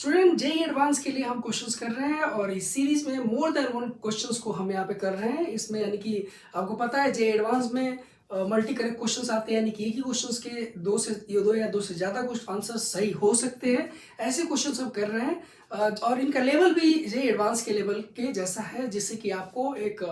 Student JEE advance के लिए हम क्वेश्चंस कर रहे हैं और इस सीरीज में मोर देन वन क्वेश्चंस को हम यहाँ पे कर रहे हैं। इसमें यानी कि आपको पता है जेई एडवांस में मल्टी करेक्ट क्वेश्चंस आते हैं, यानी कि एक ही क्वेश्चंस के दो या दो से ज़्यादा क्वेश्चन आंसर सही हो सकते हैं। ऐसे क्वेश्चंस हम कर रहे हैं और इनका लेवल भी जेई एडवांस के लेवल के जैसा है, जिससे कि आपको एक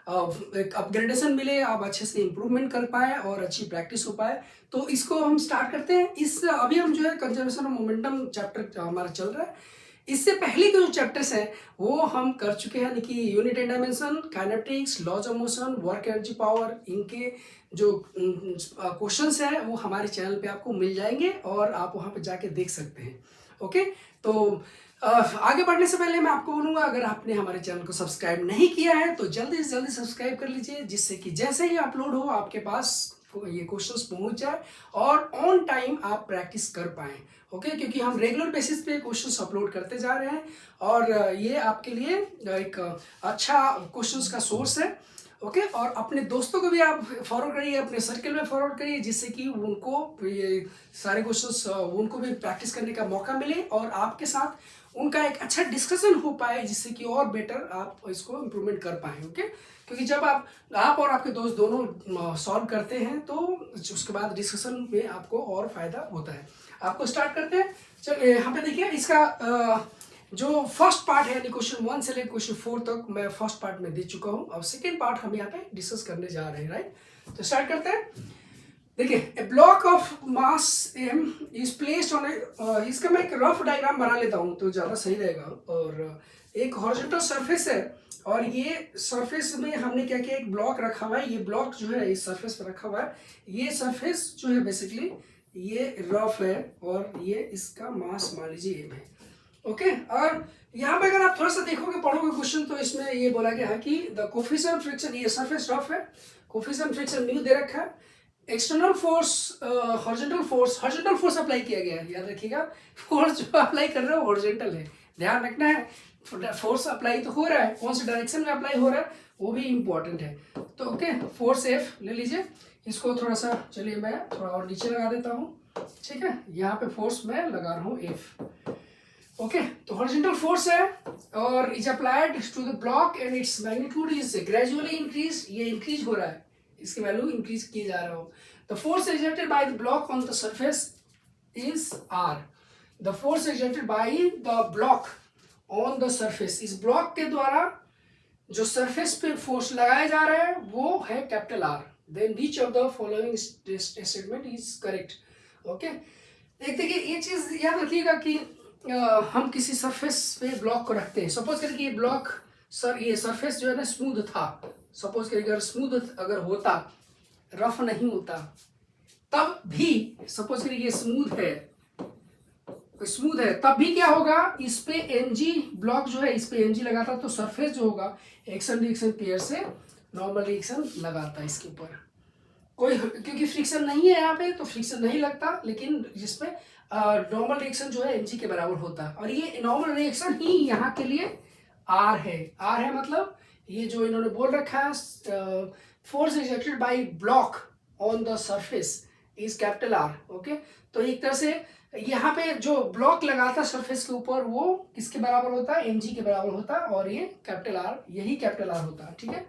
अपग्रेडेशन मिले, आप अच्छे से इम्प्रूवमेंट कर पाए और अच्छी प्रैक्टिस हो पाए। तो इसको हम स्टार्ट करते हैं। अभी हम जो है कंजर्वेशन ऑफ मोमेंटम चैप्टर हमारा चल रहा है। इससे पहले के जो चैप्टर्स हैं वो हम कर चुके हैं, यानी कि unit and dimension, kinetics, laws of motion, work energy power, इनके जो क्वेश्चंस हैं वो हमारे चैनल पे आपको मिल जाएंगे और आप वहाँ पे जाके देख सकते हैं। ओके, तो आगे बढ़ने से पहले मैं आपको बोलूँगा, अगर आपने हमारे चैनल को सब्सक्राइब नहीं किया है तो जल्दी से जल्दी सब्सक्राइब कर लीजिए, जिससे कि जैसे ही अपलोड हो आपके पास ये क्वेश्चंस पहुंच जाए और ऑन टाइम आप प्रैक्टिस कर पाएँ। ओके, क्योंकि हम रेगुलर बेसिस पे क्वेश्चंस अपलोड करते जा रहे हैं और ये आपके लिए एक अच्छा क्वेश्चंस का सोर्स है। ओके, और अपने दोस्तों को भी आप फॉरवर्ड करिए, अपने सर्कल में फॉरवर्ड करिए, जिससे कि उनको ये सारे क्वेश्चंस उनको भी प्रैक्टिस करने का मौका मिले और आपके साथ उनका एक अच्छा डिस्कशन हो पाए, जिससे कि और बेटर आप इसको इम्प्रूवमेंट कर पाएँ। ओके, क्योंकि जब आप और आपके दोस्त दोनों सॉल्व करते हैं तो उसके बाद डिस्कशन में आपको और फायदा होता है। आपको स्टार्ट करते हैं। चलिए यहाँ पे देखिए, इसका जो फर्स्ट पार्ट है, यानी क्वेश्चन 1 से लेकर क्वेश्चन 4 तक मैं फर्स्ट पार्ट में दे चुका हूँ। अब सेकेंड पार्ट हम यहाँ पे डिस्कस करने जा रहे हैं। राइट, तो स्टार्ट करते हैं। देखिए, a block of mass m is placed on इसका मैं एक रफ डायग्राम बना लेता हूँ तो ज़्यादा सही रहेगा। और एक हॉरिजॉन्टल सरफेस है और ये सरफेस में हमने क्या किया, एक ब्लॉक रखा हुआ है। ये ब्लॉक जो है इस सरफेस पर रखा हुआ है। ये सरफेस जो है बेसिकली ये रफ है और ये इसका मास मान लीजिए m है। ओके, और यहाँ पे अगर आप थोड़ा सा देखोगे, पढ़ोगे क्वेश्चन, तो इसमें ये बोला गया है कि द कोफिशिएंट फ्रिक्शन, ये सरफेस रफ है, कोफिशिएंट फ्रिक्शन म्यू दे रखा है, external force horizontal force apply किया गया है। याद रखिएगा, फोर्स जो अप्लाई कर रहे हो हॉरिजॉन्टल है, ध्यान रखना है। फोर्स अप्लाई तो हो रहा है, कौन से डायरेक्शन में अप्लाई हो रहा है वो भी इंपॉर्टेंट है। तो ओके, फोर्स एफ ले लीजिए। इसको थोड़ा सा, चलिए मैं थोड़ा और नीचे लगा देता हूँ। ठीक है, यहाँ पे फोर्स मैं लगा रहा हूँ एफ। ओके, तो हॉरिजॉन्टल फोर्स है और is applied to the block and its magnitude is gradually increase. ये इंक्रीज हो रहा है, इसकी वैल्यू इंक्रीज किए जा रहा हो। The force exerted by the block on the surface is R. The force exerted by the block on the surface, इस ब्लॉक के द्वारा जो सरफेस पे फोर्स लगाया जा रहा है वो है capital R. Then which of the following statement is correct. Okay, एक देखिए ये चीज याद रखिएगा कि हम किसी सरफेस पे ब्लॉक को रखते हैं। सपोज करिए कि ये ब्लॉक ये सरफेस जो है ना स्मूथ था। सपोज करिए अगर स्मूथ अगर होता, रफ नहीं होता, तब भी सपोज करिए ये स्मूथ है तब भी क्या होगा, इस पे एमजी ब्लॉक जो है इस पे एमजी लगाता तो सरफेस जो होगा एक्शन रिएक्शन पेयर से नॉर्मल रिएक्शन लगाता इसके ऊपर। कोई, क्योंकि फ्रिक्शन नहीं है यहाँ पे तो फ्रिक्शन नहीं लगता, लेकिन जिसपे नॉर्मल रिएक्शन जो है एमजी के बराबर होता है। और ये नॉर्मल रिएक्शन ही यहाँ के लिए आर है। आर है मतलब ये जो इन्होंने बोल रखा है, force exerted bye block on the surface is capital R. Okay, तो एक तरह से यहाँ पे जो ब्लॉक लगाता सरफेस के ऊपर वो किसके बराबर होता है, एमजी के बराबर होता है, और ये कैपिटल आर, यही कैपिटल आर होता है। ठीक है,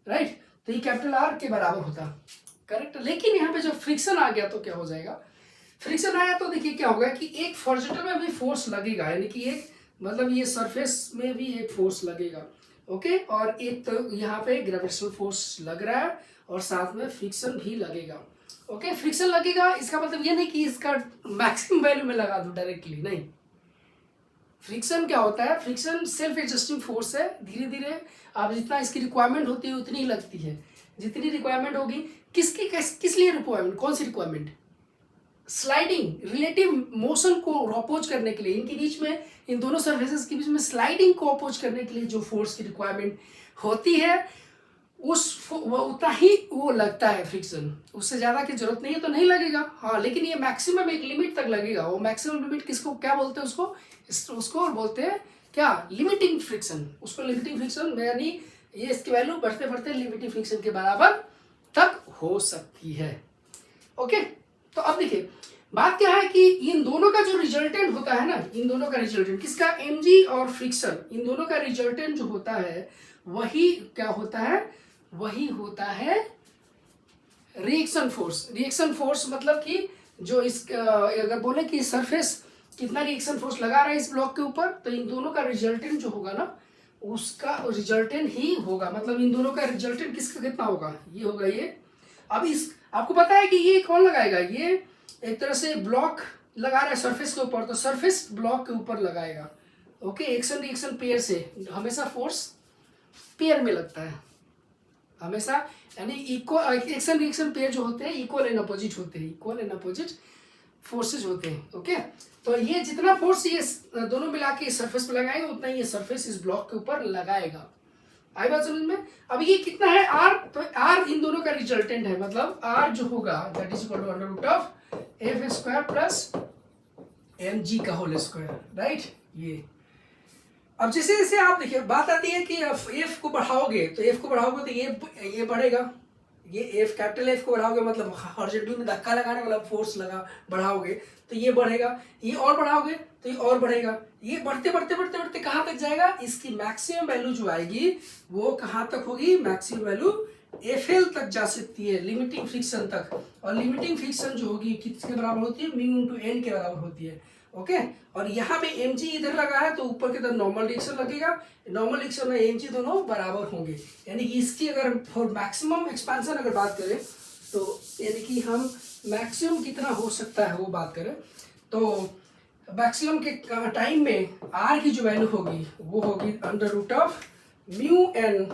राइट, तो ये कैपिटल आर के बराबर होता है, करेक्ट। लेकिन यहाँ पे जो फ्रिक्शन आ गया तो क्या हो जाएगा, फ्रिक्शन आया तो देखिए क्या होगा कि एक हॉरिजॉन्टल में भी फोर्स लगेगा, यानी कि एक मतलब ये सरफेस में भी एक फोर्स लगेगा। ओके, और एक तो यहाँ पे ग्रेविटेशनल फोर्स लग रहा है और साथ में फ्रिक्शन भी लगेगा। ओके, फ्रिक्शन लगेगा, इसका मतलब ये नहीं कि इसका मैक्सिमम वैल्यू में लगा दूं डायरेक्टली, नहीं। फ्रिक्शन क्या होता है, फ्रिक्शन सेल्फ एडजस्टिंग फोर्स है। धीरे धीरे आप जितना इसकी रिक्वायरमेंट होती है उतनी ही लगती है, जितनी रिक्वायरमेंट होगी। किस लिए रिक्वायरमेंट, कौन सी रिक्वायरमेंट, स्लाइडिंग रिलेटिव मोशन को अपोज करने के लिए, इनके बीच में, इन दोनों सरफेसेस के बीच में स्लाइडिंग को अपोज करने के लिए जो फोर्स की रिक्वायरमेंट होती है उतना ही वो लगता है फ्रिक्शन। उससे ज़्यादा की जरूरत नहीं है तो नहीं लगेगा। हाँ, लेकिन ये मैक्सिमम एक लिमिट तक लगेगा। वो मैक्सिमम लिमिट किसको क्या बोलते हैं, उसको बोलते हैं क्या, लिमिटिंग फ्रिक्शन। उसको लिमिटिंग फ्रिक्शन यानी ये इसकी वैल्यू बढ़ते बढ़ते लिमिटिंग फ्रिक्शन के बराबर तक हो सकती है। ओके, तो अब देखिए बात क्या है कि इन दोनों का जो रिजल्टेंट होता है ना, इन दोनों का रिजल्टेंट किसका, mg और फ्रिक्शन, इन दोनों का रिजल्टेंट जो होता है वही क्या होता है, वही होता है रिएक्शन फोर्स। रिएक्शन फोर्स मतलब कि जो इस अगर बोले कि सरफेस कितना रिएक्शन फोर्स लगा रहा है इस ब्लॉक के ऊपर, तो इन दोनों का रिजल्टेंट जो होगा ना उसका रिजल्टेंट ही होगा, मतलब इन दोनों का रिजल्टेंट किसका कितना होगा, ये होगा ये। अब इस आपको पता है कि ये कौन लगाएगा, ये एक तरह से ब्लॉक लगा रहा है सरफेस के ऊपर, तो सरफेस ब्लॉक के ऊपर लगाएगा। ओके, एक्शन रिएक्शन पेयर से हमेशा फोर्स पेयर में लगता है हमेशा, यानी इक्वल एक्शन रिएक्शन पेयर जो होते हैं इक्वल एंड अपोजिट होते हैं, इक्वल एंड अपोजिट फोर्सेज होते हैं। ओके, तो ये जितना फोर्स ये दोनों मिला के सरफेस पे लगाएगा उतना ये सरफेस इस ब्लॉक के ऊपर लगाएगा। आई बात समझ में। अब ये कितना है आर, तो आर इन दोनों का रिजल्टेंट है, मतलब आर जो होगा that is equal to under root of F square plus M G का होल स्क्वायर, राइट। ये अब जैसे जैसे आप देखिए बात आती है कि एफ को बढ़ाओगे तो एफ को बढ़ाओगे तो ये बढ़ेगा, ये एफ कैपिटल एफ को बढ़ाओगे मतलब हॉरिजॉन्टल में धक्का लगाने वाला फोर्स लगा बढ़ाओगे तो ये बढ़ेगा, ये और बढ़ाओगे तो ये और बढ़ेगा, ये बढ़ते बढ़ते बढ़ते बढ़ते कहाँ तक जाएगा, इसकी मैक्सिमम वैल्यू जो आएगी वो कहाँ तक होगी, मैक्सिमम वैल्यू एफएल तक जा सकती है, लिमिटिंग फ्रिक्शन तक। और लिमिटिंग फ्रिक्शन जो होगी किसके बराबर होती है, म्यू इनटू एन के बराबर होती है। ओके, और यहाँ पे एम जी इधर लगा है तो ऊपर की तरफ नॉर्मल रिएक्शन लगेगा, नॉर्मल रिएक्शन और एम जी दोनों बराबर होंगे। यानी कि इसकी अगर फॉर मैक्सिमम एक्सपेंशन अगर बात करें तो यानी कि हम मैक्सिमम कितना हो सकता है वो बात करें तो मैक्सिमम के टाइम में आर की जो वैल्यू होगी वो होगी under root of mu N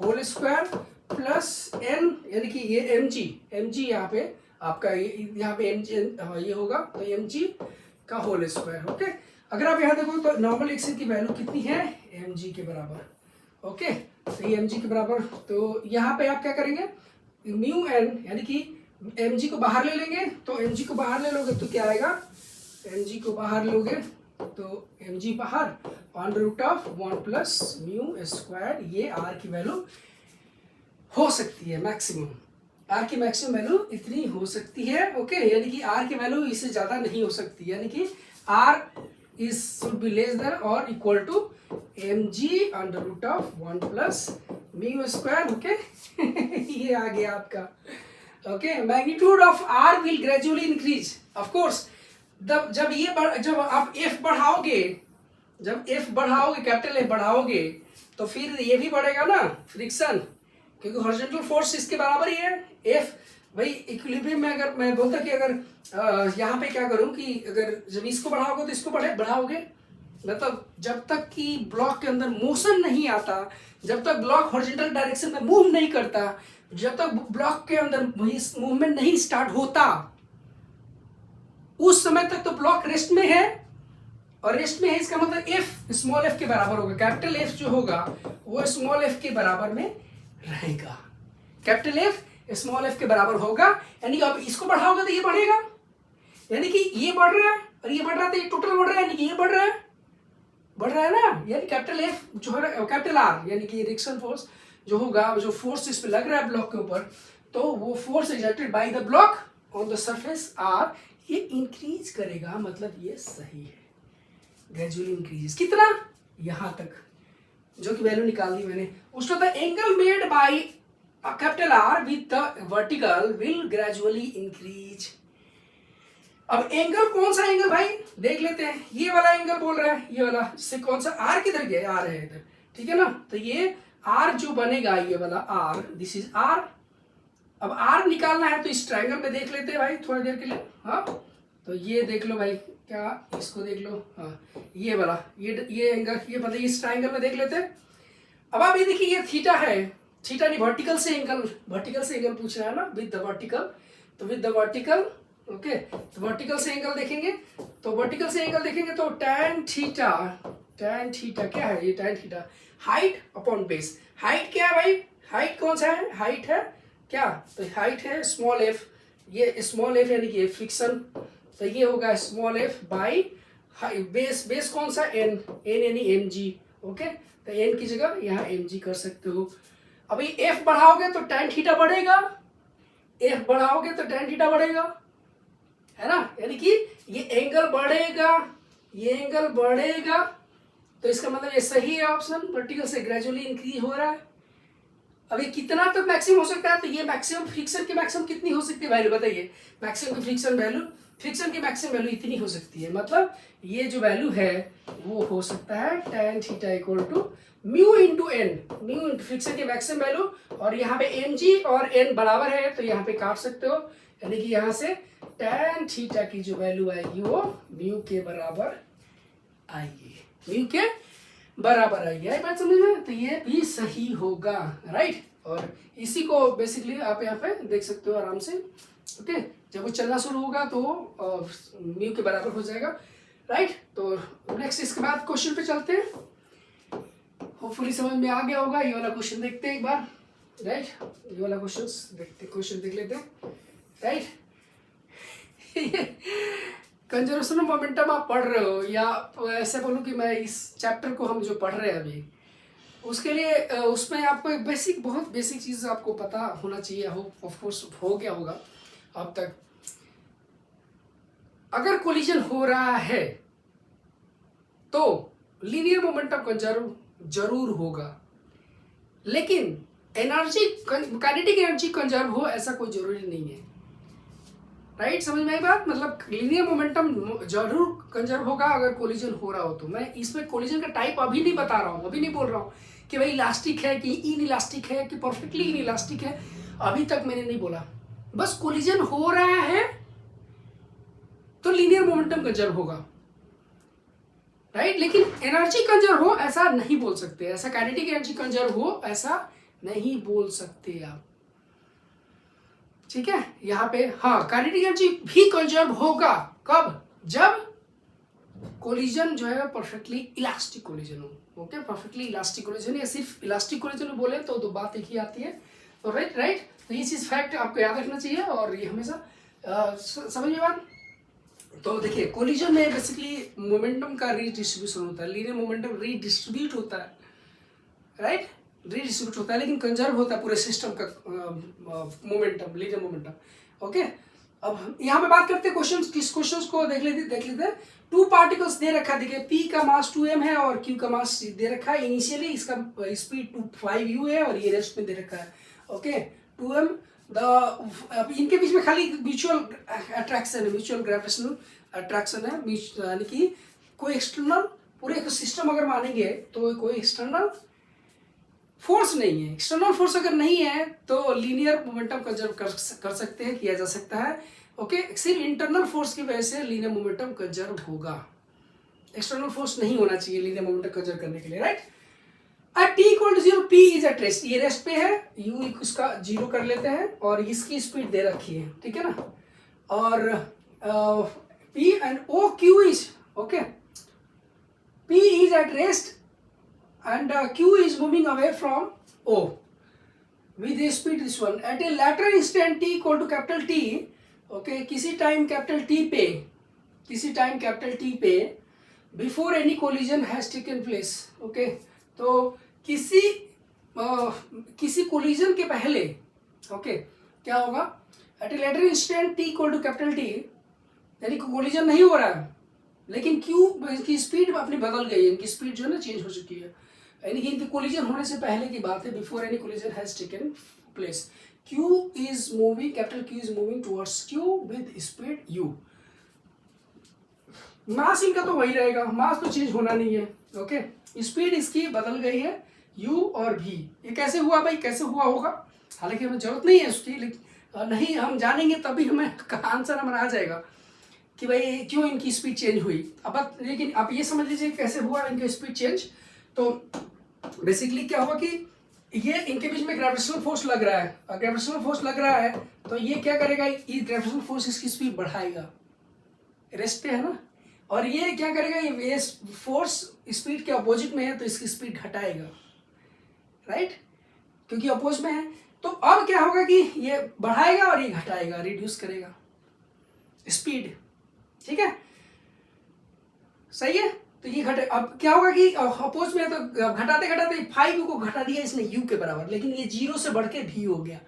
whole square plus N, यानी कि ये एम जी यहाँ पे आपका यहाँ पे एम जी ये होगा तो एम जी का होल स्क्वायर। ओके, अगर आप यहाँ देखो तो नॉर्मल एक्शन की वैल्यू कितनी है, एम जी के बराबर। ओके, तो ये एम जी के बराबर, तो यहाँ पे आप क्या करेंगे म्यू एन यानी कि एम जी को बाहर ले लेंगे, तो एम जी को बाहर ले लोगे तो क्या आएगा, एम जी को बाहर लोगे तो एम जी बाहर under root of 1 plus mu square, ये आर की वैल्यू हो सकती है मैक्सिमम, आर की मैक्सिमम वैल्यू इतनी हो सकती है। ओके, यानी कि आर की वैल्यू इससे ज़्यादा नहीं हो सकती, यानी कि R is should be less than और equal to M G under root of 1 plus mu square. Okay ये आ गया आपका। Okay, magnitude of R will gradually increase of course, जब आप एफ बढ़ाओगे, जब एफ बढ़ाओगे कैपिटल एफ बढ़ाओगे तो फिर ये भी बढ़ेगा ना फ्रिक्शन, क्योंकि हॉरिजॉन्टल फोर्स इसके बराबर ही है एफ। भाई इक्विलिब्रियम में अगर मैं बोलता कि अगर यहाँ पे क्या करूँ कि अगर जब इसको बढ़ाओगे तो इसको बढ़ाओगे, मतलब जब तक कि ब्लॉक के अंदर मोशन नहीं आता, जब तक ब्लॉक हॉरिजॉन्टल डायरेक्शन में मूव नहीं करता, जब तक ब्लॉक के अंदर मूवमेंट नहीं स्टार्ट होता उस समय तक तो ब्लॉक रेस्ट में है, और रेस्ट में है इसका मतलब एफ स्मॉल एफ के बराबर होगा, कैपिटल एफ जो होगा वो स्मॉल एफ के बराबर में रहेगा, कैपिटल एफ स्मॉल एफ के बराबर होगा। यानी अब इसको बढ़ाओगे तो ये बढ़ेगा, यानी कि ये बढ़ रहा है और ये बढ़ रहा है तो ये टोटल बढ़ रहा है, यानी कि ये बढ़ रहा है ना, यानी कैपिटल एफ जो है कैपिटल आर यानी कि रिएक्शन फोर्स जो होगा, जो फोर्स इस पे लग रहा है ब्लॉक के ऊपर, तो वो force exerted by the block on the surface R ये इंक्रीज करेगा, मतलब ये सही है, ग्रेजुअली इंक्रीज कितना, यहां तक जो कि वैल्यू निकाल दी मैंने। उसको the angle made by capital R with the vertical will gradually increase. अब एंगल कौन सा एंगल भाई देख लेते हैं, ये वाला एंगल बोल रहा है, ये वाला, इससे कौन सा आर किधर गया, आर है इधर, ठीक है ना, तो ये आर जो बनेगा ये वाला आर, दिस इज आर। अब आर निकालना है तो इस ट्रायंगल में देख लेते हैं भाई थोड़ी देर के लिए। हाँ, तो ये देख लो भाई, क्या इसको देख लो, हाँ ये वाला, ये एंगल ये मतलब इस ट्रायंगल में देख लेते हैं। अब आप ये देखिए ये थीटा है, थीटा नहीं वर्टिकल से एंगल पूछ रहा है ना, विद द वर्टिकल, तो विद द वर्टिकल ओके, तो वर्टिकल से एंगल देखेंगे, तो वर्टिकल से एंगल देखेंगे तो tan थीटा क्या है, ये tan theta height upon base, height क्या है भाई, हाइट कौन सा है, हाइट है क्या, तो हाइट है स्मॉल एफ, ये स्मॉल एफ यानी कि फ्रिक्शन, तो ये होगा स्मॉल एफ बाई बेस कौन सा एन यानी एम जी। ओके, तो एन की जगह यहाँ एम जी कर सकते हो। अभी एफ बढ़ाओगे तो tan थीटा बढ़ेगा, एफ बढ़ाओगे तो tan थीटा बढ़ेगा, है ना, यानी कि ये एंगल बढ़ेगा, ये एंगल बढ़ेगा, तो इसका मतलब ये सही है ऑप्शन, वर्टिकल से ग्रेजुअली इंक्रीज हो रहा है। अब ये कितना तक मैक्सिमम हो सकता है, तो ये मैक्सिमम फ्रिक्शन की मैक्सिमम कितनी हो सकती है वैल्यू बताइए, मैक्सिमम की फ्रिक्शन वैल्यू, फ्रिक्शन की मैक्सिमम वैल्यू इतनी हो सकती है, मतलब ये जो वैल्यू है वो हो सकता है tan theta equal to mu into N, mu into friction की मैक्सिमम वैल्यू, और यहाँ पे mg और n बराबर है तो यहाँ पे काट सकते हो, यानी कि यहाँ से tan थीटा की जो वैल्यू आएगी वो म्यू के बराबर आएगी, म्यू के बराबर आएगी, आई बात समझ में, तो ये भी सही होगा, राइट। और इसी को बेसिकली आप यहाँ पे देख सकते हो आराम से, ओके, जब वो चलना शुरू होगा तो म्यू के बराबर हो जाएगा, राइट। तो नेक्स्ट इसके बाद क्वेश्चन पे चलते हैं, होपफुली समझ में आ गया होगा। ये वाला क्वेश्चन देखते हैं एक बार, राइट, ये वाला क्वेश्चन देख लेते हैं, राइट। कंजर्वेशन ऑफ मोमेंटम आप पढ़ रहे हो, या ऐसे बोलूँ कि मैं इस चैप्टर को हम जो पढ़ रहे हैं अभी, उसके लिए उसमें आपको एक बहुत बेसिक चीज़ आपको पता होना चाहिए, ऑफ कोर्स हो गया होगा अब तक। अगर कोलिजन हो रहा है तो लीनियर मोमेंटम कंजर्व जरूर होगा, लेकिन एनर्जी, काइनेटिक एनर्जी कंजर्व हो ऐसा कोई जरूरी नहीं है, राइट। समझ में आई बात, मतलब लीनियर मोमेंटम जरूर कंजर्व होगा अगर कोलिजन हो रहा हो तो। मैं इसमें कोलिजन का टाइप अभी नहीं बता रहा हूँ, अभी नहीं बोल रहा हूँ कि भाई इलास्टिक है कि इन इलास्टिक है कि परफेक्टली इन इलास्टिक है, अभी तक मैंने नहीं बोला। बस कोलिजन हो रहा है तो लीनियर मोमेंटम कंजर्व होगा, राइट। लेकिन एनर्जी कंजर्व हो ऐसा नहीं बोल सकते, ऐसा काइनेटिक एनर्जी कंजर्व हो ऐसा नहीं बोल सकते आप, ठीक है। यहाँ पे हाँ, काइनेटिक एनर्जी भी कंजर्व होगा, कब, जब कोलिजन जो है परफेक्टली इलास्टिक कोलिजन हो, ओके, परफेक्टली इलास्टिक कोलिजन, या सिर्फ इलास्टिक कोलिजन में बोले तो बात एक ही आती है, तो राइट। तो ये चीज फैक्ट आपको याद रखना चाहिए, और ये हमेशा समझ में बात। तो देखिए कोलिजन में बेसिकली मोमेंटम का रीडिस्ट्रीब्यूशन होता है, लीनियर मोमेंटम रीडिस्ट्रीब्यूट होता है, राइट, रीडिस्ट्रीब्यूट होता है, लेकिन कंजर्व होता है पूरे सिस्टम का मोमेंटम, लीनियर मोमेंटम, ओके। अब यहाँ पे बात करते हैं किस क्वेश्चंस को देख लेते हैं। टू पार्टिकल्स दे रखा है, देखिए P का मास 2m है और Q का मास दे रखा है, इनिशियली इसका स्पीड 5u है और ये रेस्ट में दे रखा है, ओके, 2m। इनके बीच में खाली म्यूचुअल अट्रैक्शन है, म्यूचुअल ग्रेविटेशनल अट्रैक्शन है, यानी कि कोई एक्सटर्नल, पूरे सिस्टम अगर मानेंगे तो कोई एक्सटर्नल फोर्स नहीं है। एक्सटर्नल फोर्स अगर नहीं है तो लीनियर मोमेंटम कंजर्व कर सकते हैं, किया जा सकता है, ओके। सिर्फ इंटरनल फोर्स की वजह से लीनियर मोमेंटम कंजर्व होगा, एक्सटर्नल फोर्स नहीं होना चाहिए लीनियर मोमेंटम कंजर्व करने के लिए, right. T = 0, P is at rest, ये रेस्ट पे है, U इसका 0 कर लेते हैं, और इसकी स्पीड दे रखी है, ठीक है ना, और P and OQ is okay, P is at rest and Q is moving away from O with a speed this one at a later instant T equal to capital T, okay, किसी time capital T पे before any collision has taken place, okay, तो किसी collision के पहले, okay, क्या होगा, at a later instant T equal to capital T, यानी collision नहीं हो रहा है, लेकिन Q की स्पीड अपनी बदल गई है, इनकी स्पीड जो है ना चेंज हो चुकी है, यानी कि इनके कोलिजन होने से पहले की बात है, before any collision has taken place. Q is moving, capital Q is moving towards Q with speed U। मास इनका तो वही रहेगा, मास तो चेंज होना नहीं है, ओके। स्पीड इसकी बदल गई है U और V। ये कैसे हुआ भाई, कैसे हुआ होगा, हालांकि हमें जरूरत नहीं है उसकी, लेकिन नहीं हम जानेंगे तभी हमें आंसर हमारा आ जाएगा कि भाई क्यों इनकी स्पीड चेंज हुई। अब लेकिन आप ये समझ लीजिए कैसे हुआ इनकी स्पीड चेंज। तो बेसिकली क्या हुआ कि ये इनके बीच में ग्रेविटेशनल फोर्स लग रहा है, और ग्रेविटेशनल फोर्स लग रहा है तो ये क्या करेगा, ये ग्रेविटेशनल फोर्स इसकी स्पीड बढ़ाएगा, रेस्ट पे है ना, और ये क्या करेगा, ये फोर्स स्पीड के अपोजिट में है तो इसकी स्पीड घटाएगा, राइट, क्योंकि अपोज में है। तो अब क्या होगा कि ये बढ़ाएगा और ये घटाएगा, रिड्यूस करेगा स्पीड, ठीक है, सही है। तो ये घटे, अब क्या होगा कि अपोज में तो घटाते घटाते 5u को घटा दिया इसने u के बराबर, लेकिन ये 0 से बढ़ के v हो गया,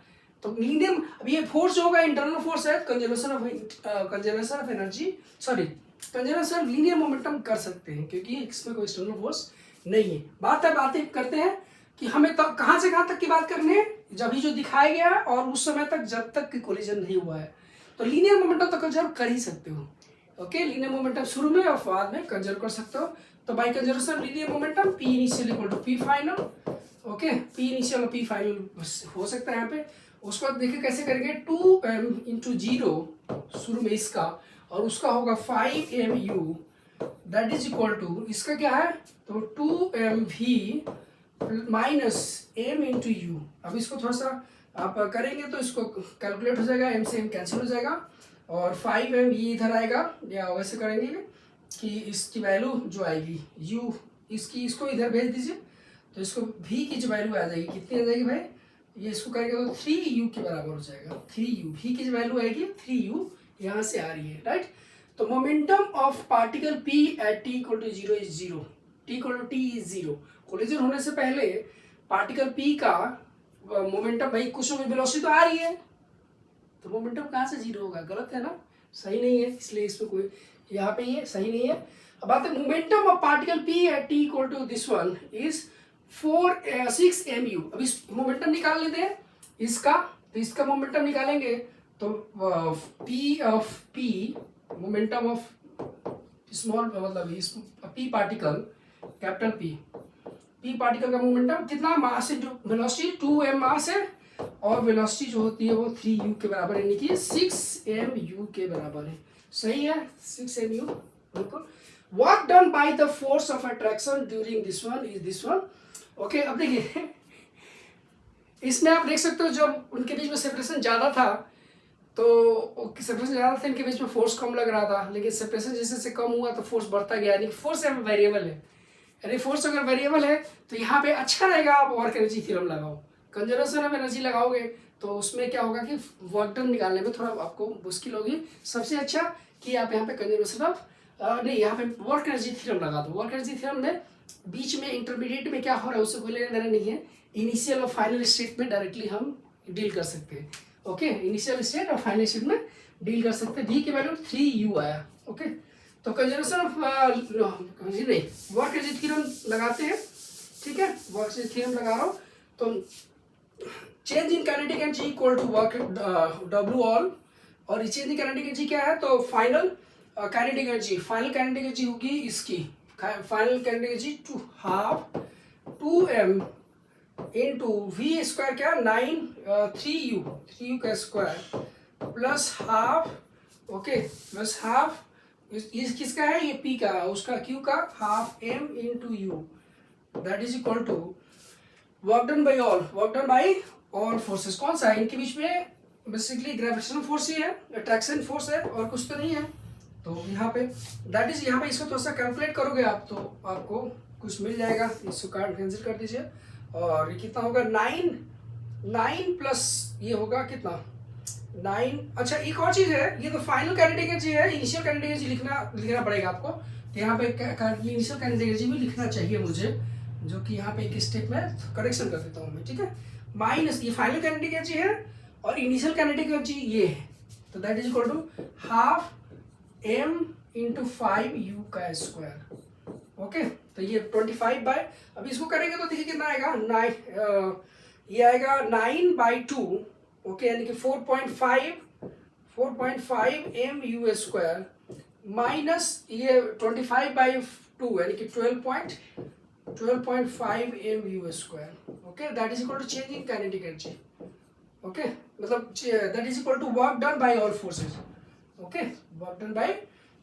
तो लीनियर, अब ये फोर्स जो होगा इंटरनल फोर्स है, conservation of energy, sorry conservation of linear momentum कर सकते हैं क्योंकि इसमें कोई एक्सटर्नल फोर्स नहीं है। बातें करते हैं कि हमें तो कहाँ से कहाँ तक की बात करनी है, जब ही जो दिखाया गया है और उस समय तक जब तक कि कोलिजन नहीं हुआ है, तो लीनियर मोमेंटम तो कंजर्व कर ही सकते हो। ओके, लीनियर मोमेंटम शुरू में और बाद में कंजर्व कर सकते हो। तो by conservation linear momentum P initial equal to P final. Okay, P initial और पी फाइनल हो सकता है यहाँ पे। उसके बाद देखिए कैसे करेंगे, 2m इंटू 0 शुरू में इसका, और उसका होगा 5mu, that is equal to इसका क्या है, तो 2mv minus m into you. अब इसको थोड़ा सा आप करेंगे तो इसको कैलकुलेट हो जाएगा, m से m कैंसिल हो जाएगा और 5m ये इधर आएगा, या वैसे करेंगे कि इसकी वैल्यू जो आएगी u, इसको इधर भेज दीजिए, तो इसको v की जो वैल्यू आ जाएगी कितनी आ जाएगी भाई, ये इसको करेंगे तो 3u के बराबर हो जाएगा। 3u, v की जो वैल्यू आएगी 3u यहाँ से आ रही है, राइट। तो momentum of particle p at t equal to 0 is 0, t equal to t is 0। Collision होने से पहले पार्टिकल p का मोमेंटम, भाई कुछ वेलोसिटी तो आ रही है, तो मोमेंटम कहाँ से 0 होगा, गलत है ना, सही नहीं है, इसलिए इसमें कोई यहाँ पे ये सही नहीं है। अब बात है momentum of particle p at t equal to this one is 6mu। अब इस मोमेंटम निकाल लेते हैं इसका, तो इसका मोमेंटम निकालेंगे तो p of p, momentum of small मतलब इस p particle, capital p particle का मोमेंटम कितना, मास इंटू वेलोसिटी, 2m मास है और वेलोसिटी जो होती है वो 3u के बराबर है, यानी कि 6mu के बराबर है। सही है, 6mu बिल्कुल। Work done by the force of attraction during this one is this one. Okay, अब देखिए इसमें आप देख सकते हो जब उनके बीच में सेपरेशन ज़्यादा था, तो सेपरेशन ज़्यादा था, इनके बीच में फोर्स कम लग रहा था, लेकिन सेपरेशन जैसे से कम हुआ तो फोर्स बढ़ता गया, यानी फोर्स वेरिएबल है। यानी फोर्स अगर वेरिएबल है तो यहाँ पे अच्छा रहेगा आप वर्क एनर्जी थ्योरम लगाओ। कंजर्वेशन ऑफ एनर्जी लगाओगे तो उसमें क्या होगा कि वर्क डन निकालने में थोड़ा आपको मुश्किल होगी। सबसे अच्छा कि आप यहाँ पे कंजर्वेशन ऑफ नहीं, यहाँ पे वर्क एनर्जी थ्योरम लगा दो। वर्क एनर्जी थ्योरम में बीच में इंटरमीडिएट में क्या हो रहा है उससे कोई लेना देना नहीं है, इनिशियल और फाइनल स्टेट में डायरेक्टली हम डील कर सकते हैं। ओके, इनिशियल स्टेट और फाइनल स्टेट में डील कर सकते हैं। v की वैल्यू 3u आया। ओके, तो कंजर्वेशन ऑफ नहीं, वर्क एनर्जी थ्योरम लगाते हैं, ठीक है, वर्क एनर्जी थ्योरम लगा रहा हूँ। तो change in kinetic energy equal to work W all, और चेंज इन काइनेटिक एनर्जी क्या है, तो final kinetic energy, final kinetic energy होगी इसकी, final kinetic energy to half 2m into v square क्या 9 3u का square plus half, okay plus half इस किसका है, ये p का, उसका q का half m into u, that is equal to work done by all forces. कौन सा है इनके बीच में, बेसिकली ग्रेविटेशनल फोर्स ही है, अट्रैक्शन फोर्स है और कुछ तो नहीं है। तो यहाँ पे दैट इज, यहाँ पे इसको थोड़ा सा कैलकुलेट करोगे आप तो आपको कुछ मिल जाएगा, इसको कैंसिल कर दीजिए और ये कितना होगा 9 प्लस ये होगा कितना 9। अच्छा एक और चीज़ है, ये तो फाइनल काइनेटिक एनर्जी है, इनिशियल काइनेटिक एनर्जी लिखना पड़ेगा आपको। तो यहाँ पे इनिशियल काइनेटिक एनर्जी भी लिखना चाहिए मुझे, जो कि यहाँ पे एक स्टेप में करेक्शन कर देता हूँ मैं, ठीक है। माइनस ये फाइनल काइनेटिक एनर्जी है और इनिशियल काइनेटिक एनर्जी ये है, तो that is equal to half m into 5u का स्क्वायर। ओके, तो ये 25 बाय, अब इसको करेंगे तो देखिए कितना आएगा 9, ये आएगा 9/2, ओके, यानी कि 4.5 mu स्क्वायर माइनस ये 25/2 यानी कि 12.5 mu square. Okay, that is equal to change in kinetic energy. Okay, मतलब that is equal to work done by all forces. Okay, work done by,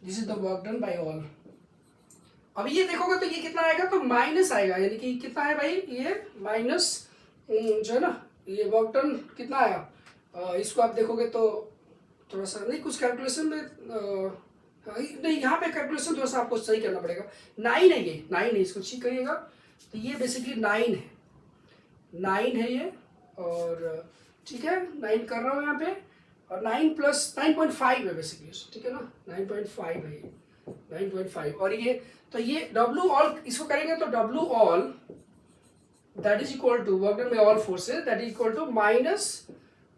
this is the work done by all. अब ये देखोगे तो ये कितना आएगा, तो minus आएगा, यानी कि कितना है भाई, ये माइनस जो है ना, ये वर्क डन कितना आया, इसको आप देखोगे तो थोड़ा सा नहीं, कुछ कैलकुलेशन में नहीं, यहाँ पे कैलकुलेशन थोड़ा सा आपको सही करना पड़ेगा। 9 है, ये 9 है, इसको चेक करिएगा, तो ये बेसिकली 9 है ये, और ठीक है 9 कर रहा हूँ यहाँ पे, और 9 प्लस 9.5 है बेसिकली, ठीक है ना, 9.5 है ये, 9.5, और ये तो ये W ऑल, इसको करेंगे तो W all that is equal to work done by all forces, that is equal to minus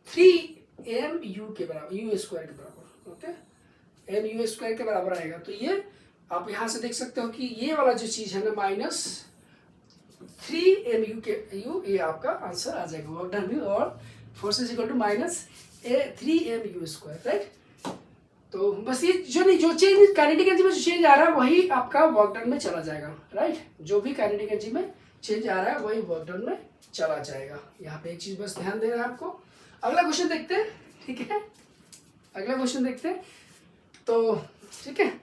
3mu के बराबर, यू स्क्वायर के बराबर। ओके, mu स्क्वायर के बराबर आएगा। तो ये आप यहाँ से देख सकते हो कि ये वाला जो चीज़ है ना माइनस 3mu के यू, ये आपका आंसर आ जाएगा वर्क डन भी। और force is equal to minus 3mu square, right. तो बस ये जो चेंज काइनेटिक एनर्जी में जो चेंज आ रहा है वही आपका वर्क डन में चला जाएगा, राइट। जो भी काइनेटिक एनर्जी में चेंज आ रहा है वही वर्क डन में चला जाएगा। यहाँ पे एक चीज बस ध्यान देना है आपको। अगला क्वेश्चन देखते हैं, ठीक है, अगला क्वेश्चन देखते हैं। तो ठीक है,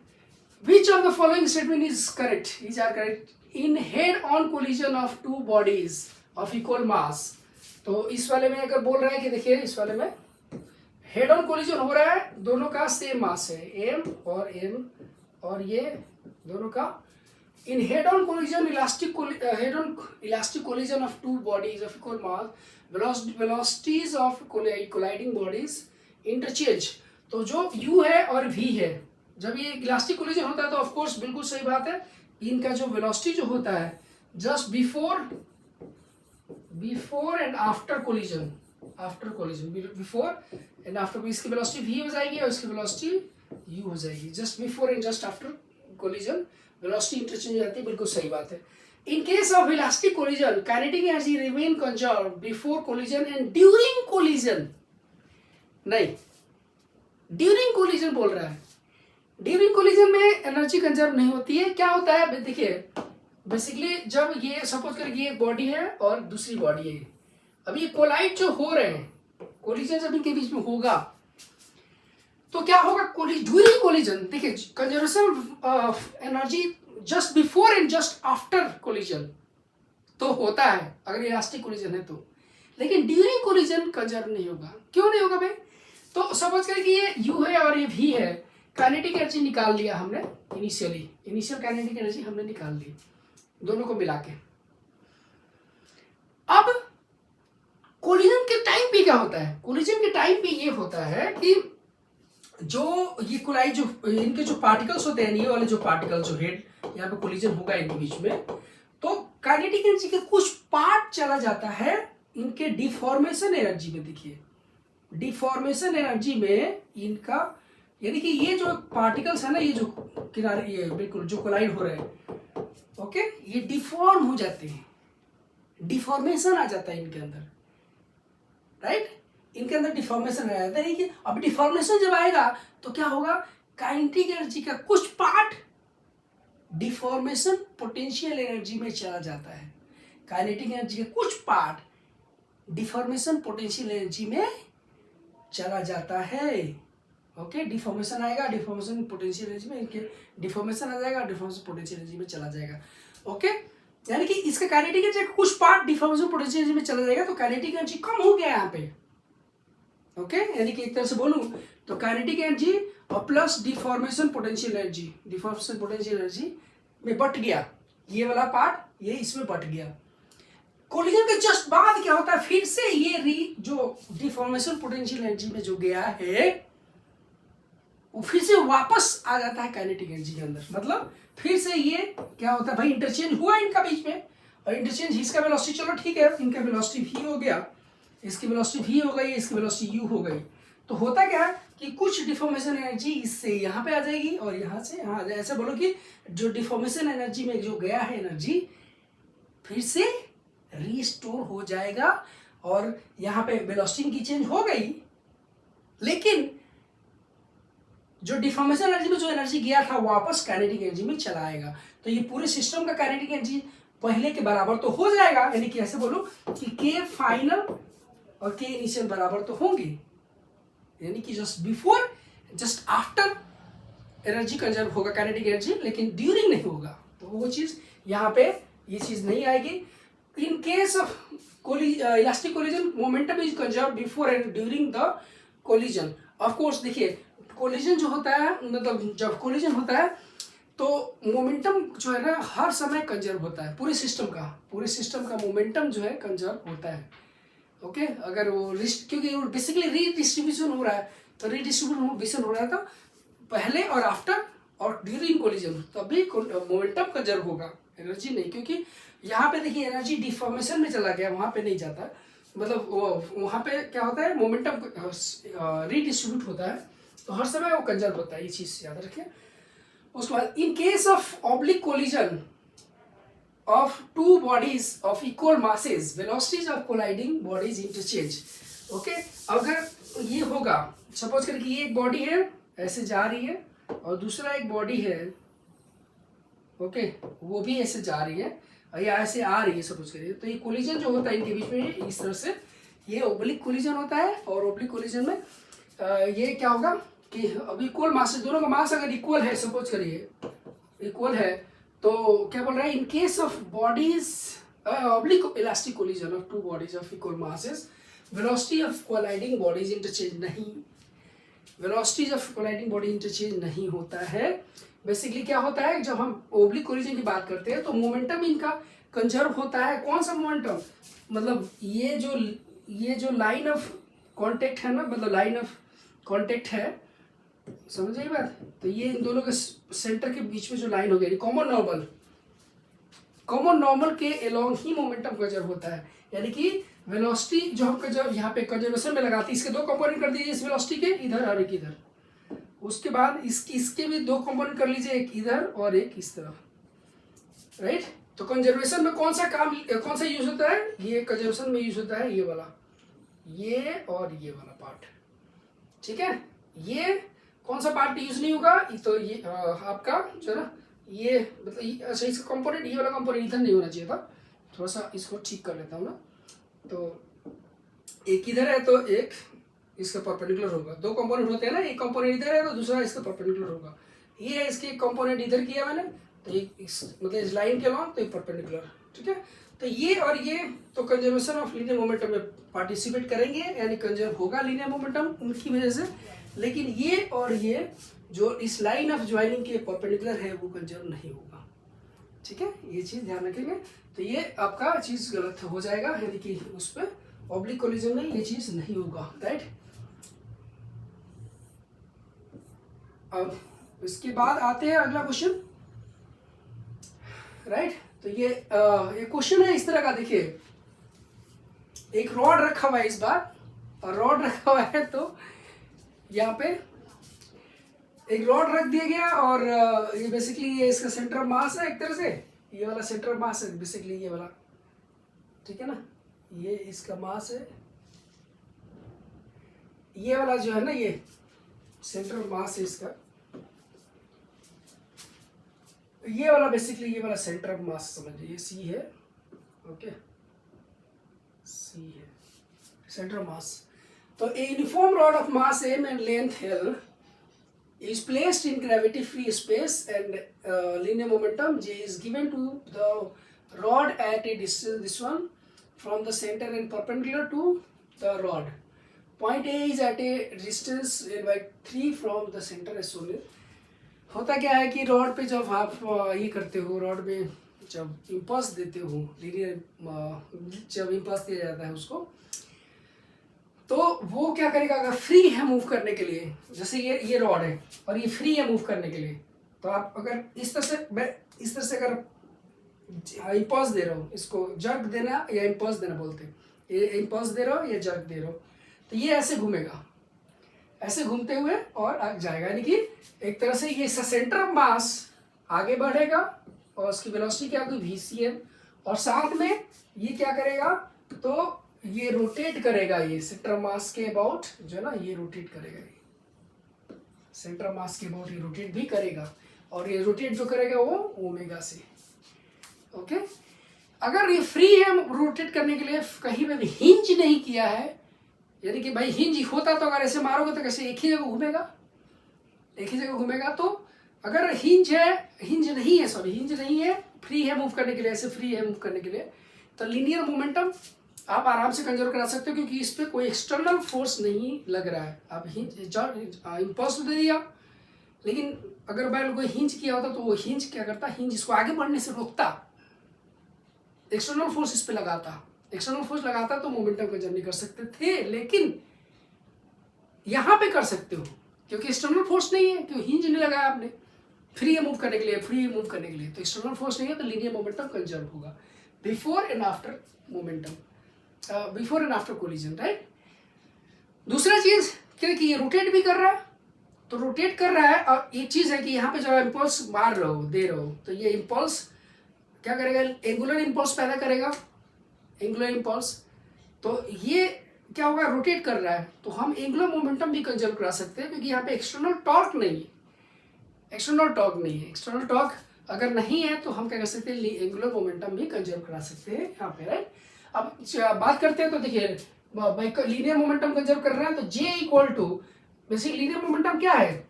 which of the following statement is correct, is are correct in head on collision of two bodies of equal mass. तो इस वाले में अगर बोल रहा है कि देखिए इस वाले में हेड ऑन कोलिजन हो रहा है, दोनों का सेम मास है m और ये दोनों का इन head on collision elastic collision of two bodies of equal mass velocities of colliding bodies interchange. तो जो u है और v है, जब ये इलास्टिक कोलिजन होता है तो ऑफ कोर्स बिल्कुल सही बात है, इनका जो वेलोसिटी जो होता है just before and after collision, before and after, इसकी वेलोसिटी v हो जाएगी और इसकी वेलोसिटी u हो जाएगी। Just before and just after collision velocity interchange हो जाती है, बिल्कुल सही बात है। In case of elastic collision kinetic energy remain conserved before collision and during collision. नहीं, ड्यूरिंग कोलिजन बोल रहा है। ड्यूरिंग कोलिजन में एनर्जी कंजर्व नहीं होती है। क्या होता है देखिए, बेसिकली जब ये सपोज कर ये एक बॉडी है और दूसरी बॉडी है, अब ये कोलाइड जो हो रहे हैं, कोलिजन जब इनके बीच में होगा तो क्या होगा, ड्यूरिंग कोलिजन देखिए conservation of energy just before and just after collision तो होता है अगर इलास्टिक कोलिजन है तो, लेकिन ड्यूरिंग कोलिजन कंजर्व नहीं होगा। क्यों नहीं होगा भाई? तो सपोज करें कि ये u है और ये v है, काइनेटिक एनर्जी निकाल लिया हमने, इनिशियल काइनेटिक एनर्जी हमने निकाल ली दोनों को मिला के। अब कोलिजन के टाइम पे क्या होता है, कोलिजन के टाइम पे ये होता है कि जो ये कोलाइड जो इनके जो पार्टिकल्स होते हैं, ये वाले जो पार्टिकल जो हेड यहाँ पे कोलिजन होगा इनके बीच में, तो काइनेटिक एनर्जी के कुछ पार्ट चला जाता है इनके डिफॉर्मेशन एनर्जी में। देखिए डिफॉर्मेशन एनर्जी में इनका, यानी कि ये जो पार्टिकल्स है ना, ये जो किनारे ये बिल्कुल जो कोलाइड हो रहे हैं, ओके, ये डिफॉर्म हो जाते हैं, डिफॉर्मेशन आ जाता है इनके अंदर, राइट। इनके अंदर डिफॉर्मेशन आ जाता है कि अब डिफॉर्मेशन जब आएगा तो क्या होगा, काइनेटिक एनर्जी का कुछ पार्ट डिफॉर्मेशन पोटेंशियल एनर्जी में चला जाता है। काइनेटिक एनर्जी का कुछ पार्ट डिफॉर्मेशन पोटेंशियल एनर्जी में चला जाता है। ओके, डिफॉर्मेशन आएगा, डिफॉर्मेशन पोटेंशियल एनर्जी में, इनके डिफॉर्मेशन आ जाएगा, डिफॉर्मेशन पोटेंशियल एनर्जी में चला जाएगा। ओके, यानी कि इसका काइनेटिक एनर्जी का कुछ पार्ट डिफॉर्मेशन पोटेंशियल एनर्जी में चला जाएगा, तो काइनेटिक एनर्जी कम हो गया यहाँ पे। ओके, यानी कि एक तरह से बोलूं तो काइनेटिक एनर्जी और प्लस डिफॉर्मेशन पोटेंशियल एनर्जी में बट गया, ये वाला पार्ट ये इसमें बट गया। कोलिजन के जस्ट बाद क्या होता है, फिर से ये जो डिफॉर्मेशन पोटेंशियल एनर्जी में जो गया है वो फिर से वापस आ जाता है काइनेटिक एनर्जी के अंदर। मतलब फिर से ये क्या होता है भाई, इंटरचेंज हुआ इनका बीच में, और इंटरचेंज इसका वेलोसिटी चलो ठीक है, इनका वेलोसिटी v हो गया, इसकी वेलोसिटी v हो गई, इसकी वेलोसिटी u हो गई। तो होता क्या है कि कुछ डिफॉर्मेशन एनर्जी इससे यहाँ पे आ जाएगी और यहाँ से यहाँ आ जाएगी। ऐसे बोलो कि जो डिफॉर्मेशन एनर्जी में जो गया है एनर्जी फिर से रीस्टोर हो जाएगा, और यहाँ पे वेलोसिटी की चेंज हो गई, लेकिन जो डिफॉर्मेशन एनर्जी में जो एनर्जी गया था वापस काइनेटिक एनर्जी में चला आएगा। तो ये पूरे सिस्टम का काइनेटिक एनर्जी पहले के बराबर तो हो जाएगा, यानी कि ऐसे बोलो कि के फाइनल और के इनिशियल बराबर तो होंगे, यानी कि just before just after energy conserve होगा काइनेटिक एनर्जी, लेकिन ड्यूरिंग नहीं होगा। तो वो चीज यहाँ पे ये चीज नहीं आएगी। इन case of elastic collision momentum is conserve before and during the collision. Of course देखिए कोलिजन जो होता है, मतलब जब कोलिजन होता है तो मोमेंटम जो है ना हर समय कंजर्व होता है, पूरे सिस्टम का मोमेंटम जो है कंजर्व होता है। ओके, अगर वो क्योंकि बेसिकली रीडिस्ट्रीब्यूशन हो रहा है, तो रीडिस्ट्रीब्यूशन हो रहा है तो पहले और आफ्टर और ड्यूरिंग कोलिजन तभी मोमेंटम कंजर्व होगा, एनर्जी नहीं। क्योंकि यहाँ पे देखिए एनर्जी डिफॉर्मेशन में चला गया, वहाँ पे नहीं जाता। मतलब वहाँ पे क्या होता है, मोमेंटम रीडिस्ट्रीब्यूट होता है, तो हर समय वो कंजर्व होता है, ये चीज़ याद रखिए। उसके बाद इन case of oblique collision of two bodies of equal masses, velocities of colliding bodies interchange. Okay, अगर ये होगा, सपोज करें कि ये एक बॉडी है ऐसे जा रही है और दूसरा एक बॉडी है, ओके, वो भी ऐसे जा रही है या ऐसे आ रही है सपोज करिए, तो ये कोलिजन जो होता है इनके बीच में इस तरह से, ये ओब्लिक कोलिजन होता है। और ओब्लिक कोलिजन में ये क्या होगा कि अब इक्वल मास, दोनों का मास अगर इक्वल है, सपोज करिए इक्वल है, तो क्या बोल रहा है, in case of bodies oblique elastic collision of two bodies of equal masses, velocity of colliding bodies interchange नहीं, velocities of colliding body interchange नहीं होता है। बेसिकली क्या होता है, जब हम ओब्लिक कोलिजन की बात करते हैं तो मोमेंटम इनका कंजर्व होता है। कौन सा मोमेंटम, मतलब ये जो लाइन ऑफ कांटेक्ट है ना, मतलब लाइन ऑफ कांटेक्ट है, समझ आई बात, तो ये इन दोनों के सेंटर के बीच में जो लाइन हो गई, कॉमन नॉर्मल के अलोंग ही मोमेंटम कंजर्व होता है। यानी कि वेलोसिटी जो हम कंजर्व यहाँ पे कंजर्वेशन में लगाते हैं, इसके दो कंपोनेंट कर दीजिए इस वेलोसिटी के, इधर और एक इधर, उसके बाद इसके भी दो कंपोनेंट कर लीजिए, एक इधर और एक इस तरफ, राइट। तो कंजर्वेशन में कौन सा यूज होता है, ये कंजर्वेशन में यूज होता है ये वाला, ये और ये वाला पार्ट, ठीक है। ये कौन सा पार्ट यूज नहीं होगा, तो ये आपका जो ना, ये मतलब अच्छा इसका कंपोनेंट, ये वाला कंपोनेंट इधर नहीं होना चाहिए था, थोड़ा सा इसको ठीक कर लेता हूँ ना। तो एक इधर है तो एक इसका परपेंडिकुलर होगा, दो कंपोनेंट होते हैं ना, एक कंपोनेंट इधर है तो दूसरा इसका परपेंडिकुलर होगा। ये है इसके कंपोनेंट इधर किया मैंने, तो एक मतलब इस लाइन के अलॉन्ग, तो एक परपेंडिकुलर, ठीक है। तो ये और ये तो कंजर्वेशन ऑफ लीनियर मोमेंटम में पार्टिसिपेट करेंगे, यानी कंजर्व होगा लीनियर मोमेंटम उनकी वजह से। लेकिन ये और ये जो इस लाइन ऑफ ज्वाइनिंग के परपेंडिकुलर है वो कंजर्व नहीं होगा, ठीक है, ये चीज़ ध्यान रखेंगे। तो ये आपका चीज़ गलत हो जाएगा, यानी कि उस पर ऑब्लिक कोलिजन में ये चीज़ नहीं होगा, राइट। अब इसके बाद आते हैं अगला क्वेश्चन, राइट। तो ये क्वेश्चन है इस तरह का, देखिए एक रॉड रखा हुआ है इस बार, और रॉड रखा हुआ है तो यहाँ पे एक रॉड रख दिया गया, और ये बेसिकली ये इसका सेंटर ऑफ मास है, एक तरह से ये वाला सेंटर ऑफ मास है बेसिकली, ये वाला, ठीक है ना, ये इसका मास है, ये वाला जो है ना, ये सेंटर ऑफ मास है इसका, ये वाला बेसिकली ये वाला सेंटर ऑफ मास समझिए, ये सी है, ओके, सी है सेंटर ऑफ मास। तो a uniform rod of mass m and length L is placed in gravity free space, and linear momentum J is given to the rod at a distance, this one, from the center and perpendicular to the rod. Point A is at a distance L by 3 from the center as shown. होता क्या है कि rod पे जब आप ये करते हो, रॉड में जब इम्पल्स देते हो, लीनियर जब इम्पल्स दिया जाता है उसको, तो वो क्या करेगा, अगर फ्री है मूव करने के लिए, जैसे ये रॉड है और ये फ्री है मूव करने के लिए, तो आप अगर इस तरह से अगर इम्पल्स दे रहे हो, इसको जर्क देना या इम्पल्स देना बोलते हैं, ये इम्पल्स दे रहे हो या जर्क दे रहे हो, तो ये ऐसे घूमेगा, ऐसे घूमते हुए और आगे जाएगा, यानी कि एक तरह से ये सेंटर ऑफ मास आगे बढ़ेगा और उसकी वेलोसिटी क्या होगी, VCM, और साथ में ये क्या करेगा, तो ये रोटेट करेगा, ये सेंटर ऑफ मास के अबाउट जो है ना, ये रोटेट करेगा, ये सेंटर ऑफ मास के अबाउट ये रोटेट भी करेगा, और ये रोटेट जो करेगा वो ओमेगा से, ओके। अगर ये फ्री है रोटेट करने के लिए, कहीं पे भी हिंज नहीं किया है, यानी कि भाई हिंज होता तो अगर ऐसे मारोगे तो कैसे एक ही जगह घूमेगा, एक ही जगह घूमेगा। तो अगर हिंज नहीं है, फ्री है मूव करने के लिए, ऐसे फ्री है मूव करने के लिए, तो लीनियर मोमेंटम आप आराम से कंजर्व करा सकते हो, क्योंकि इस पर कोई एक्सटर्नल फोर्स नहीं लग रहा है। आप इम्पल्स दे दिया, लेकिन अगर मैं कोई हिंज किया होता तो वो हिंज क्या करता, हिंज इसको आगे बढ़ने से रोकता, एक्सटर्नल फोर्स इस पर लगाता, एक्सटर्नल फोर्स लगाता तो मोमेंटम कंजर्व नहीं कर सकते थे, लेकिन यहाँ पे कर सकते हो, क्योंकि एक्सटर्नल फोर्स नहीं है, क्योंकि हिंज नहीं लगाया आपने, फ्री मूव करने के लिए, तो एक्सटर्नल फोर्स नहीं है, तो लीनियर मोमेंटम कंजर्व होगा before and after momentum. Before and after collision, right. दूसरा चीज क्या कि ये रोटेट भी कर रहा है, तो रोटेट कर रहा है। और एक चीज है कि यहाँ पे जब इम्पल्स मार रहे हो, दे रहे हो, तो ये इम्पल्स क्या करेगा, एंगुलर इम्पल्स पैदा करेगा, एंगुलर इम्पल्स। तो ये क्या होगा, रोटेट कर रहा है, तो हम एंगुलर मोमेंटम भी कंजर्व करा सकते हैं, क्योंकि यहाँ पे एक्सटर्नल टॉर्क नहीं है, एक्सटर्नल टॉर्क नहीं है। एक्सटर्नल टॉर्क अगर नहीं है तो हम क्या कर सकते हैं, एंगुलर मोमेंटम भी कंजर्व करा सकते हैं यहाँ पे, राइट। अब बात करते हैं, तो देखिए लीनियर मोमेंटम कंजर्व कर रहे हैं, तो J equal to, basic linear momentum क्या है,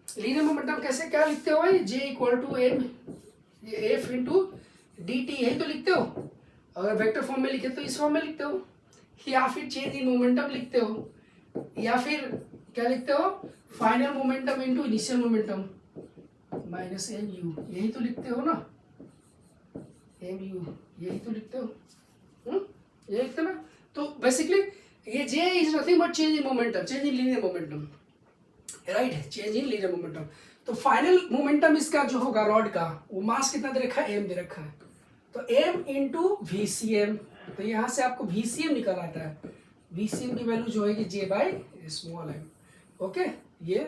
लीनियर मोमेंटम कैसे क्या लिखते हो भाई, J equal to M F into D T, यही तो लिखते हो। अगर वेक्टर फॉर्म में लिखे तो इस फॉर्म में लिखते हो, या फिर चेंज इन मोमेंटम लिखते हो, या फिर क्या लिखते हो, final momentum into initial momentum minus m u, यही तो लिखते हो ना, एम यू, यही तो लिखते हो, ये लिखते ना। तो बेसिकली ये J is nothing but change in momentum, change in linear momentum, right, change in linear momentum. तो फाइनल मोमेंटम इसका जो होगा रॉड का, वो मास कितना दे रखा है, एम दे रखा है, तो एम इंटू वी सी एम। तो यहाँ से आपको वी सी एम निकल आता है, वी सी एम की वैल्यू जो है J by small M, okay, ये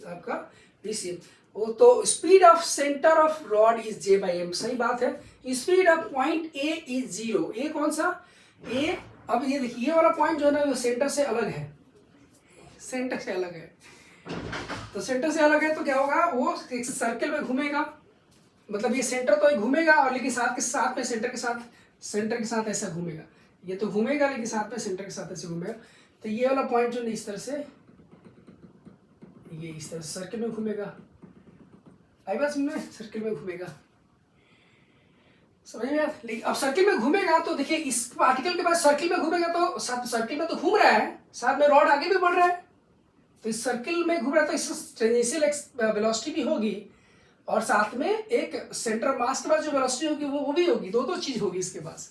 आपका वी सी एम। वो तो speed of centre of rod is J by M, सही बात है। Speed of point A is zero, A कौन सा, ए, अब ये देखिए ये वाला पॉइंट जो है ना, वो सेंटर से अलग है, सेंटर से अलग है। तो सेंटर से अलग है तो क्या होगा, वो एक सर्कल में घूमेगा, मतलब ये सेंटर तो घूमेगा, और लेकिन साथ के साथ में सेंटर के साथ ऐसा घूमेगा, ये तो घूमेगा लेकिन साथ में सेंटर के साथ ऐसे घूमेगा। तो ये वाला पॉइंट जो इस तरह से, ये इस तरह से सर्कल में घूमेगा, आई बात समझ में, सर्कल में घूमेगा, समझ में। लेकिन अब सर्कल में घूमेगा तो देखिए इस पार्टिकल के पास सर्कल में घूमेगा, तो सर्कल में तो घूम रहा है, साथ में रॉड आगे भी बढ़ रहा है, तो इस सर्कल में घूम रहा है, तो इस टेंजेंशियल वेलोसिटी भी होगी, और साथ में एक सेंटर मास के पास जो वेलोसिटी होगी वो भी होगी, दो चीज होगी इसके पास।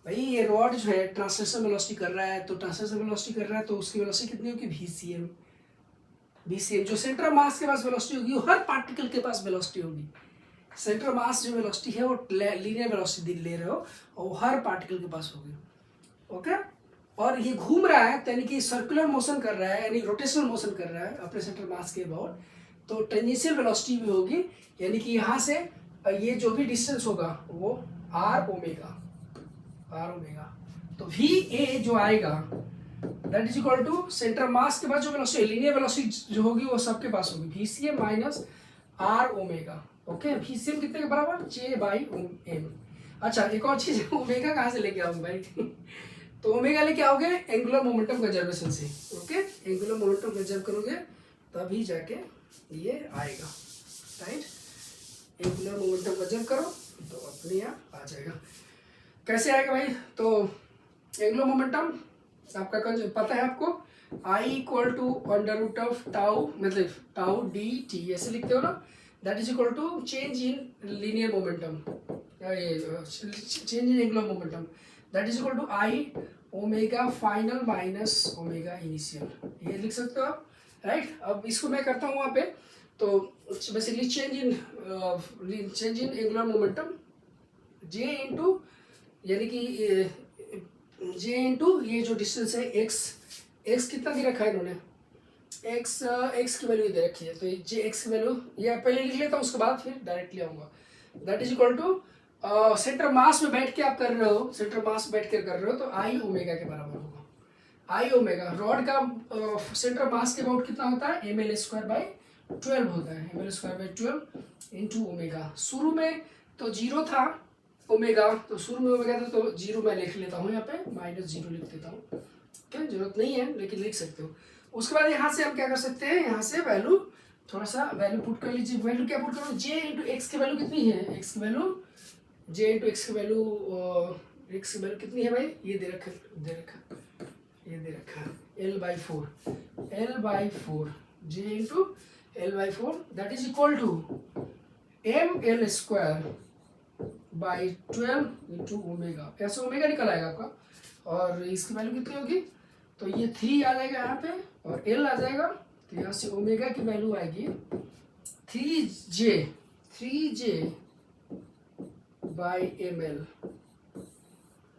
भाई ये रॉड जो है ट्रांसलेशन वेलोसिटी कर रहा है, तो ट्रांसलेशन वेलोसिटी कर रहा है, तो उसकी वेलोसिटी कितनी होगी, VCM। VCM जो सेंटर मास के पास वेलोसिटी होगी, वो हर पार्टिकल के पास वेलोसिटी होगी। सेंटर मास जो वेलोसिटी है वो लीनियर वेलोसिटी ले रहे हो, और वो हर पार्टिकल के पास होगी, ओके। और ये घूम रहा है, यानी कि सर्कुलर मोशन कर रहा है, यानी रोटेशनल मोशन कर रहा है अपने सेंटर मास के अबाउट, तो टेंजेंशियल वेलोसिटी भी होगी, यानी कि यहाँ से ये जो भी डिस्टेंस होगा वो आर ओमेगा, तो वी ए जो आएगा that is equal to centre mass के पास जो वेलोसिटी, लीनियर वेलोसिटी जो होगी वो सबके पास होगी, VCM minus r omega, okay. VCM कितने के बराबर, जे बाई एम। अच्छा एक और चीज, ओमेगा कहाँ से लेके आऊँ भाई तो ओमेगा लेके आओगे एंगुलर मोमेंटम कंजर्वेशन से, ओके, एंगुलर मोमेंटम कंजर्व करोगे तभी जाके ये आएगा, राइट। एंगुलर मोमेंटम कंजर्व करो तो अपने यहाँ आ जाएगा। कैसे आएगा भाई, तो एंगुलर मोमेंटम आपका पता है आपको, I equal to under root of tau, मतलब टाउ डी टी ऐसे लिखते हो ना, that is equal to change in linear momentum, change in angular momentum, that is equal to I omega final minus omega initial, ये लिख सकते हो आप, राइट। अब इसको मैं करता हूँ वहाँ पे, तो basically change in angular momentum J into, यानी कि जे इंटू ये जो डिस्टेंस है एक्स कितना दे रखा है इन्होंने, एक्स की वैल्यू दे रखी है, तो जे एक्स की वैल्यू ये पहले लिख लेता हूँ, उसके बाद फिर डायरेक्टली आऊँगा। That is equal to centre mass में बैठ के आप कर रहे हो, सेंटर मास बैठ कर कर रहे हो, तो आई ओमेगा के बराबर होगा, आई ओमेगा। रॉड का सेंटर मास के अबाउट कितना होता है, ml²/12 होता है, ml²/12 इंटू ओमेगा। शुरू में तो जीरो था ओमेगा, तो शुरू में ओमेगा था, तो जीरो मैं लिख लेता हूँ यहाँ पे, -0 लिख देता हूँ, क्या जरूरत नहीं है लेकिन लिख सकते हो। उसके बाद यहाँ से हम क्या कर सकते हैं, यहाँ से वैल्यू थोड़ा सा वैल्यू पुट कर लीजिए। वैल्यू क्या पुट करो, जे इंटू एक्स की वैल्यू कितनी है, एक्स की वैल्यू, जे इंटू एक्स की वैल्यू, एक्स की वैल्यू कितनी है भाई, ये दे रखा ये दे रखा है L/4 j into L/4 that is equal to ml²/12 into omega, कैसे ओमेगा निकल आएगा आपका, और इसकी वैल्यू कितनी होगी, तो ये 3 आ जाएगा यहाँ पे, और L आ जाएगा, तो यहाँ से ओमेगा की वैल्यू आएगी 3J/ml,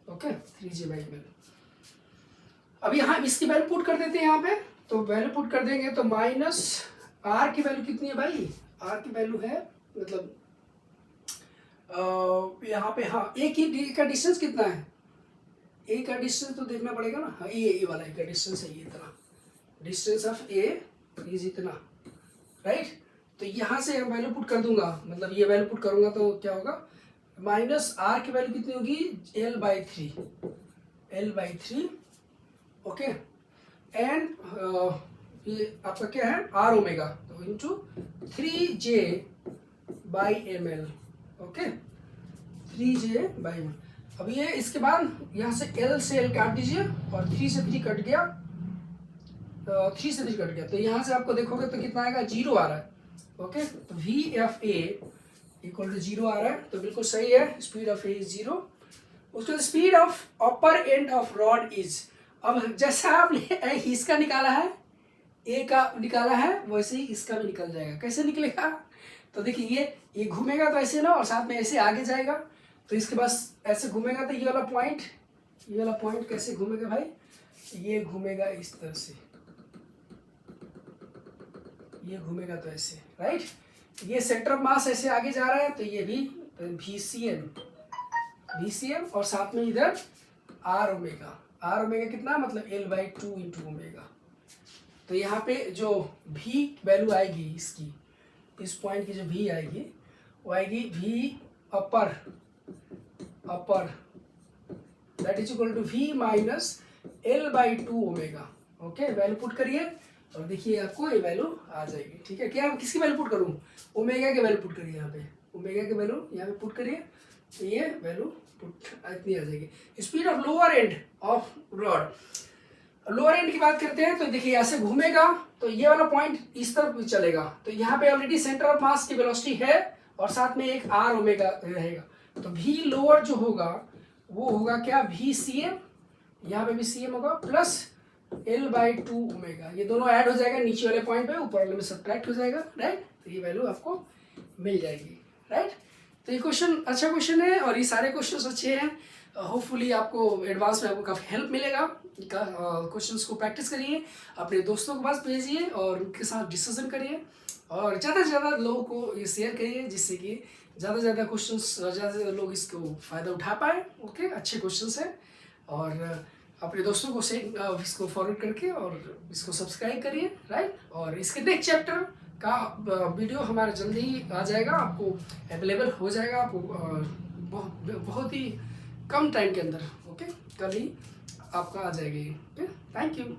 ओके, 3J/ml। अब यहाँ इसकी वैल्यू पुट कर देते हैं यहाँ पे, तो वैल्यू पुट कर देंगे तो माइनस आर की वैल्यू कितनी है भाई, आर की वैल्यू है मतलब यहाँ पे हाँ ए का डिस्टेंस कितना है, ए का डिस्टेंस तो देखना पड़ेगा ना, हाँ ए वाला ए का डिस्टेंस है ये इतना, डिस्टेंस ऑफ ए इज इतना, राइट। तो यहाँ से मैं वैल्यू पुट कर दूंगा, मतलब ये वैल्यू पुट करूंगा तो क्या होगा, माइनस आर की वैल्यू कितनी होगी, L/3 ओके, एंड ये आपका क्या है आर ओमेगा, तो इंटू 3J/ml ओके, 3J/ml। अब ये इसके बाद यहाँ से L से L काट दीजिए और 3 से 3 कट गया, 3 से 3 कट गया, तो यहाँ से आपको देखोगे तो कितना आएगा, 0 आ रहा है ओके। तो VFA इक्वल टू 0 आ रहा है, तो बिल्कुल सही है, स्पीड ऑफ ए इज 0। उसके बाद speed of upper end of rod is, अब जैसा आपने इसका निकाला है, ए का निकाला है, वैसे ही इसका भी निकल जाएगा। कैसे निकलेगा, तो देखिए ये घूमेगा तो ऐसे ना, और साथ में ऐसे आगे जाएगा, तो इसके पास ऐसे घूमेगा, तो ये वाला पॉइंट कैसे घूमेगा भाई, ये घूमेगा इस तरह से, ये घूमेगा तो ऐसे, राइट। ये सेंटर ऑफ मास ऐसे आगे जा रहा है, तो ये भी VCM और साथ में इधर R ओमेगा कितना, मतलब L/2 इंटू ओमेगा। तो यहाँ पे जो V वैल्यू आएगी इसकी, इस पॉइंट की जो V आएगी, वो आएगी V upper that is equal to V minus L/2 omega okay. Value put करिए और देखिए आपको ये वैल्यू आ जाएगी, ठीक है। क्या किसकी वैल्यू पुट करूँ, ओमेगा की वैल्यू पुट करिए, यहाँ पे ओमेगा की वैल्यू यहाँ पे पुट करिए, तो ये वैल्यू पुट इतनी आ जाएगी। Speed of lower end of rod, lower and की बात करते हैं, तो देखिए ऐसे घूमेगा तो ये वाला पॉइंट इस तरफ चलेगा, तो यहाँ पे ऑलरेडी सेंटर ऑफ मास की वेलोसिटी है और साथ में एक R ओमेगा रहेगा, तो V लोअर जो होगा वो होगा क्या, VCM, यहाँ पे भी CM होगा प्लस L/2 ओमेगा, ये दोनों ऐड हो जाएगा नीचे वाले पॉइंट पे, ऊपर वाले में सब्ट्रैक्ट हो जाएगा, राइट। तो ये वैल्यू आपको मिल जाएगी, राइट। तो ये क्वेश्चन अच्छा क्वेश्चन है और ये सारे क्वेश्चंस अच्छे हैं, होपफुली आपको एडवांस में आपको काफ़ी हेल्प मिलेगा। क्वेश्चंस को प्रैक्टिस करिए, अपने दोस्तों के पास भेजिए और उनके साथ डिस्कशन करिए, और ज़्यादा से ज़्यादा लोगों को ये शेयर करिए, जिससे कि ज़्यादा से ज़्यादा क्वेश्चंस, ज़्यादा से ज़्यादा लोग इसको फ़ायदा उठा पाए ओके। अच्छे क्वेश्चंस हैं, और अपने दोस्तों को से इसको फॉरवर्ड करके और इसको सब्सक्राइब करिए, राइट। और इसके नेक्स्ट चैप्टर का वीडियो हमारा जल्दी ही आ जाएगा, आपको अवेलेबल हो जाएगा, आपको बहुत ही कम टाइम के अंदर ओके, कल ही आपका आ जाएगा ये ओके। Thank you.